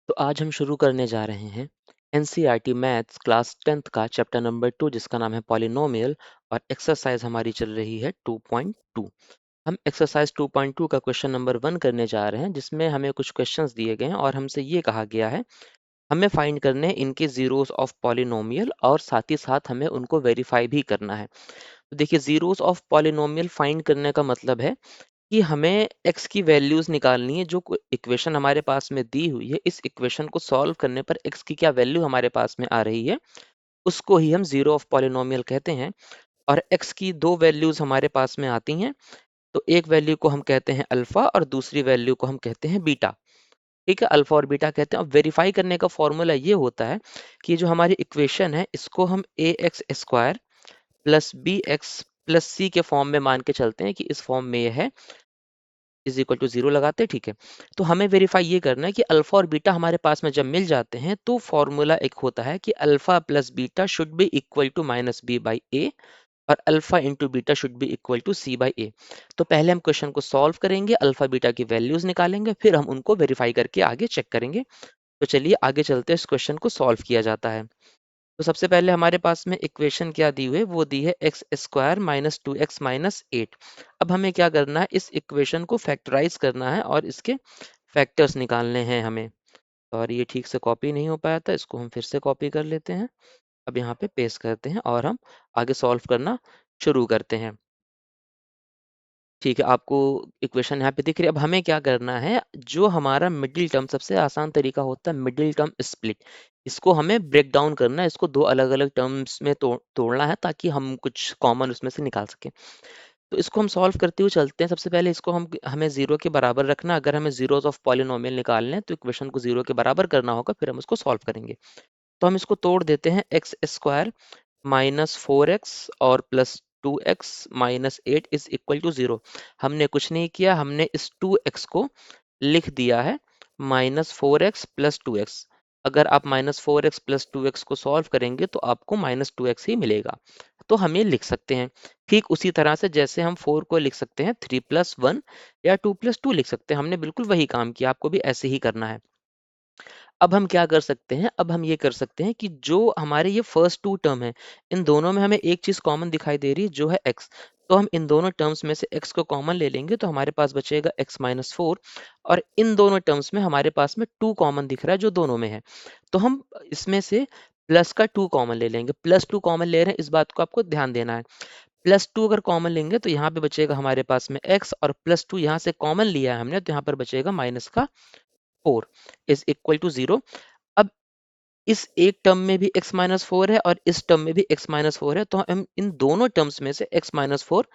तो आज हम शुरू करने जा रहे हैं एनसीईआरटी मैथ्स क्लास 10th का चैप्टर नंबर 2 जिसका नाम है पॉलिनोमियल और एक्सरसाइज हमारी चल रही है 2.2। हम एक्सरसाइज 2.2 का क्वेश्चन नंबर 1 करने जा रहे हैं जिसमें हमें कुछ क्वेश्चंस दिए गए हैं और हमसे ये कहा गया है हमें फाइंड करने हैं इनके जीरोस ऑफ पॉलिनोमियल और साथ ही साथ हमें उनको वेरीफाई भी करना है। तो देखिए जीरोस ऑफ पॉलिनोमियल फाइंड करने का मतलब है कि हमें x की वैल्यूज निकालनी है जो इक्वेशन हमारे पास में दी हुई है। इस इक्वेशन को सॉल्व करने पर x की क्या वैल्यू हमारे पास में आ रही है उसको ही हम जीरो ऑफ पॉलिनोमियल कहते हैं। और x की दो वैल्यूज हमारे पास में आती हैं, तो एक वैल्यू को हम कहते हैं अल्फा और दूसरी वैल्यू को हम कहते हैं बीटा। ठीक है, अल्फा और बीटा कहते हैं। अब वेरीफाई करने का फॉर्मूला ये होता है कि जो हमारी इक्वेशन है इसको हम A X square plus B X plus C के फॉर्म में मान के चलते हैं कि इस फॉर्म में ये है इज इक्वल टू जीरो लगाते हैं। ठीक है, तो हमें वेरीफाई ये करना है कि अल्फा और बीटा हमारे पास में जब मिल जाते हैं तो फॉर्मूला एक होता है कि alpha plus beta should be equal to minus B by A और alpha into beta should be equal to C by A. तो पहले हम क्वेश्चन को सॉल्व करेंगे, अल्फा बीटा की वैल्यूज निकालेंगे, फिर हम उनको वेरीफाई करके आगे चेक करेंगे। तो चलिए आगे चलते हैं, इस क्वेश्चन को सॉल्व किया जाता है। तो सबसे पहले हमारे पास में इक्वेशन क्या दी हुई है, वो दी है X square minus two X minus eight. अब हमें क्या करना है, इस इक्वेशन को फैक्टराइज करना है और इसके फैक्टर्स निकालने हैं हमें। और ये ठीक से कॉपी नहीं हो पाया था, इसको हम फिर से कॉपी कर लेते हैं। अब यहाँ पे पेस्ट करते हैं और हम आगे सॉल्व करना शुरू करते हैं। ठीक है, आपको इक्वेशन यहाँ पे दिख रही है। अब हमें क्या करना है, जो हमारा मिडिल टर्म, सबसे आसान तरीका होता है मिडिल टर्म स्प्लिट। इसको हमें ब्रेक डाउन करना है, इसको दो अलग अलग टर्म्स में तोड़ना है ताकि हम कुछ कॉमन उसमें से निकाल सकें। तो इसको हम सॉल्व करते हुए चलते हैं। सबसे पहले इसको हमें जीरो के बराबर रखना। अगर हमें जीरोस ऑफ पॉलिनोमियल निकालने हैं तो इक्वेशन को जीरो के बराबर करना होगा, फिर हम उसको सॉल्व करेंगे। तो हम इसको तोड़ देते हैं, X square minus four X और plus two X minus eight is equal to zero. हमने कुछ नहीं किया, हमने इस टू एक्स को लिख दिया है minus four x plus two x. अगर आप minus four x plus two x को सॉल्व करेंगे तो आपको माइनस टू एक्स ही मिलेगा, तो हम ये लिख सकते हैं। ठीक उसी तरह से जैसे हम फोर को लिख सकते हैं थ्री प्लस वन या टू प्लस टू लिख सकते हैं, हमने बिल्कुल वही काम किया, आपको भी ऐसे ही करना है। अब हम क्या कर सकते हैं, अब हम ये कर सकते हैं कि जो हमारे ये फर्स्ट टू टर्म है, इन दोनों में हमें एक चीज कॉमन दिखाई दे रही है जो है x। तो हम इन दोनों टर्म्स में से x को कॉमन ले लेंगे तो हमारे पास बचेगा x माइनस फोर। और इन दोनों टर्म्स में हमारे पास में टू कॉमन दिख रहा है जो दोनों में है, तो हम इसमें से प्लस का टू कॉमन ले लेंगे। प्लस टू कॉमन ले रहे हैं, इस बात को आपको ध्यान देना है। प्लस टू अगर कॉमन लेंगे तो यहाँ पे बचेगा हमारे पास में x, और प्लस टू यहाँ से कॉमन लिया है हमने तो यहाँ पर बचेगा माइनस का four is equal to zero. अब इस एक टर्म में भी x माइनस फोर है और इस टर्म में भी x माइनस फोर है, तो हम इन दोनों टर्म्स में से x माइनस फोर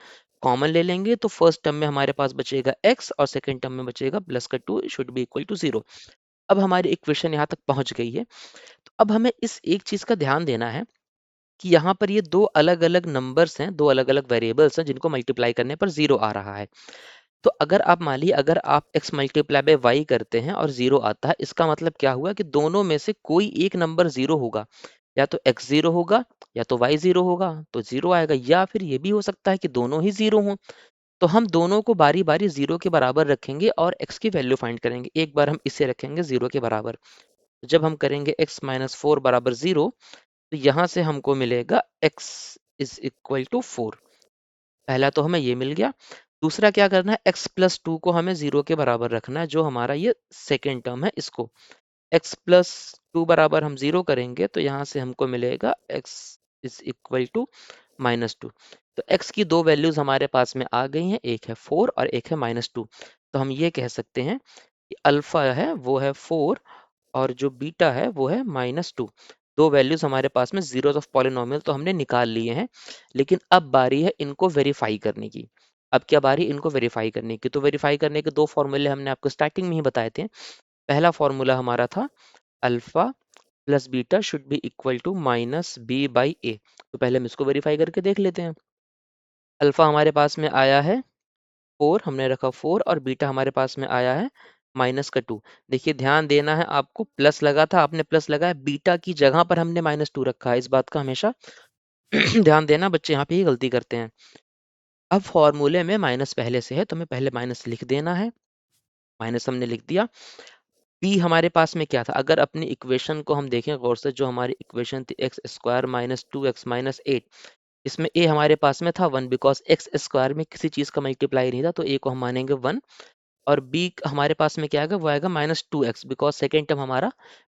कॉमन ले लेंगे। तो फर्स्ट टर्म में हमारे पास बचेगा x और सेकंड टर्म में बचेगा प्लस का two should be equal to zero. अब हमारी इक्वेशन यहाँ तक पहुंच गई है। तो अब हमें इस एक चीज का ध्यान देना है कि यहाँ पर ये दो अलग अलग नंबर्स हैं, दो अलग अलग वेरिएबल्स हैं जिनको मल्टीप्लाई करने पर जीरो आ रहा है। तो अगर आप मान लीजिए, अगर आप x मल्टीप्लाई बाय वाई करते हैं और जीरो आता है, इसका मतलब क्या हुआ कि दोनों में से कोई एक नंबर जीरो होगा। या तो x जीरो होगा या तो y जीरो होगा तो जीरो आएगा, या फिर ये भी हो सकता है कि दोनों ही जीरो हों। तो हम दोनों को बारी बारी जीरो के बराबर रखेंगे और x की वैल्यू फाइंड करेंगे। एक बार हम इसे रखेंगे जीरो के बराबर, तो जब हम करेंगे x माइनस फोर बराबर जीरो, तो यहाँ से हमको मिलेगा x is equal to four. पहला तो हमें ये मिल गया। दूसरा क्या करना है, x प्लस टू को हमें जीरो के बराबर रखना है, जो हमारा ये सेकेंड टर्म है इसको x प्लस टू बराबर हम जीरो करेंगे तो यहाँ से हमको मिलेगा x is equal to minus two. तो x की दो वैल्यूज हमारे पास में आ गई हैं, एक है फोर और एक है माइनस टू। तो हम ये कह सकते हैं कि अल्फा है वो है फोर और जो बीटा है वो है माइनस टू। दो वैल्यूज हमारे पास में जीरोस ऑफ पॉलिनोमियल तो हमने निकाल लिए हैं, लेकिन अब बारी है इनको वेरीफाई करने की। अब क्या बारी इनको वेरीफाई करने की, तो वेरीफाई करने के दो फॉर्मूले हमने आपको स्टार्टिंग में ही बताए थे। पहला फॉर्मूला हमारा था alpha plus beta should be equal to minus B by A. तो पहले हम इसको वेरीफाई करके देख लेते हैं। अल्फा हमारे पास में आया है फोर, हमने रखा फोर, और बीटा हमारे पास में आया है माइनस का टू। देखिए ध्यान देना है आपको, प्लस लगा था आपने प्लस लगाया, बीटा की जगह पर हमने माइनस टू रखा है, इस बात का हमेशा ध्यान देना, बच्चे यहाँ पे ही गलती करते हैं। अब फॉर्मूले में माइनस पहले से है तो हमें पहले माइनस लिख देना है। माइनस हमने लिख दिया। बी हमारे पास में क्या था, अगर अपनी इक्वेशन को हम देखें गौर से, जो हमारी इक्वेशन थी X square minus two X minus eight, इसमें ए हमारे पास में था वन, बिकॉज एक्स स्क्वायर में किसी चीज का मल्टीप्लाई नहीं था, तो ए को हम मानेंगे वन। और बी हमारे पास में क्या आएगा, वो आएगा minus two X, because second term हमारा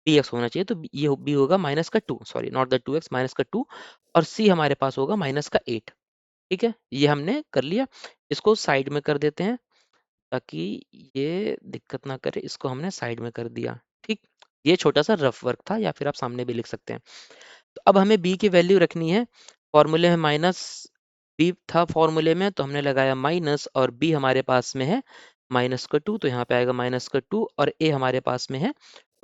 बी एक्स होना चाहिए, तो ये बी होगा माइनस का two, sorry not the two X, minus का टू। और सी हमारे पास होगा माइनस का एट। ठीक है, ये हमने कर लिया। इसको साइड में कर देते हैं ताकि ये दिक्कत ना करे, इसको हमने साइड में कर दिया। ठीक, ये छोटा सा रफ वर्क था, या फिर आप सामने भी लिख सकते हैं। तो अब हमें बी की वैल्यू रखनी है, फॉर्मूले में माइनस बी था फॉर्मूले में, तो हमने लगाया माइनस, और बी हमारे पास में है माइनस का टू, तो यहाँ पे आएगा माइनस का टू, और ए हमारे पास में है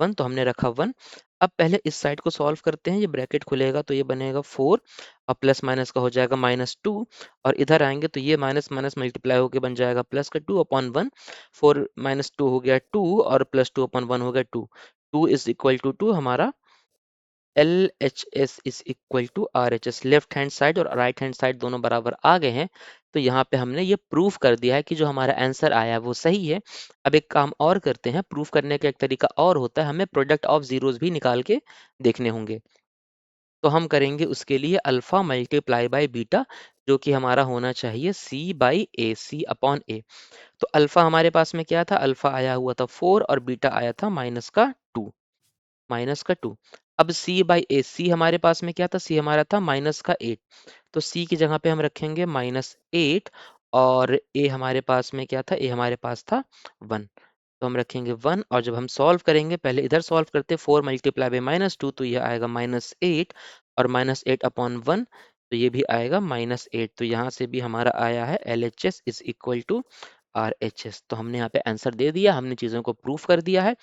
वन, तो हमने रखा वन। अब पहले इस साइड को सॉल्व करते हैं, ये ब्रैकेट खुलेगा तो ये बनेगा फोर, और प्लस माइनस का हो जाएगा माइनस टू, और इधर आएंगे तो ये माइनस माइनस मल्टीप्लाई होकर बन जाएगा प्लस का two upon one. Four minus two हो गया टू, और प्लस टू अपॉन वन हो गया two. Two is equal to two, हमारा L H S is equal to R H S. Left hand side और राइट हैंड साइड दोनों बराबर आ गए हैं, तो यहाँ पे हमने ये प्रूफ कर दिया है कि जो हमारा आंसर आया है वो सही है। अब एक काम और करते हैं, प्रूफ करने का एक तरीका और होता है, हमें प्रोडक्ट ऑफ जीरोस भी निकाल के देखने होंगे। तो हम करेंगे उसके लिए अल्फा मल्टीप्लाई बाय बीटा, जो कि हमारा होना चाहिए सी बाई ए, सी अपॉन ए। तो अल्फा हमारे पास में क्या था, अल्फा आया हुआ था फोर, और बीटा आया था माइनस का टू, माइनस का टू। अब सी बाई ए, सी हमारे पास में क्या था, सी हमारा था माइनस का एट, तो सी की जगह पे हम रखेंगे माइनस एट। और ए हमारे पास में क्या था, ए हमारे पास था वन, तो हम रखेंगे वन। और जब हम सॉल्व करेंगे, पहले इधर सॉल्व करते, four multiply by minus two, तो ये आएगा माइनस एट, और माइनस एट अपॉन वन, तो ये भी आएगा माइनस एट। तो यहाँ से भी हमारा आया है L H S is equal to R H S. तो हमने यहाँ पे आंसर दे दिया, हमने चीज़ों को प्रूफ कर दिया है।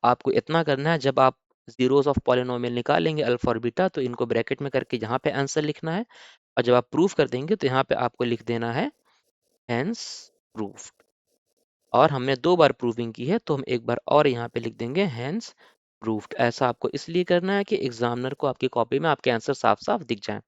आपको इतना करना है, जब आप जीरोस ऑफ पॉलिनोमियल निकालेंगे अल्फा और बीटा, तो इनको ब्रैकेट में करके यहाँ पे आंसर लिखना है, और जब आप प्रूफ कर देंगे तो यहाँ पे आपको लिख देना है हेंस प्रूफ। और हमने दो बार प्रूविंग की है, तो हम एक बार और यहाँ पे लिख देंगे हेंस प्रूफ्ड। ऐसा आपको इसलिए करना है कि एग्जामिनर को आपकी कॉपी में आपके आंसर साफ साफ दिख जाए।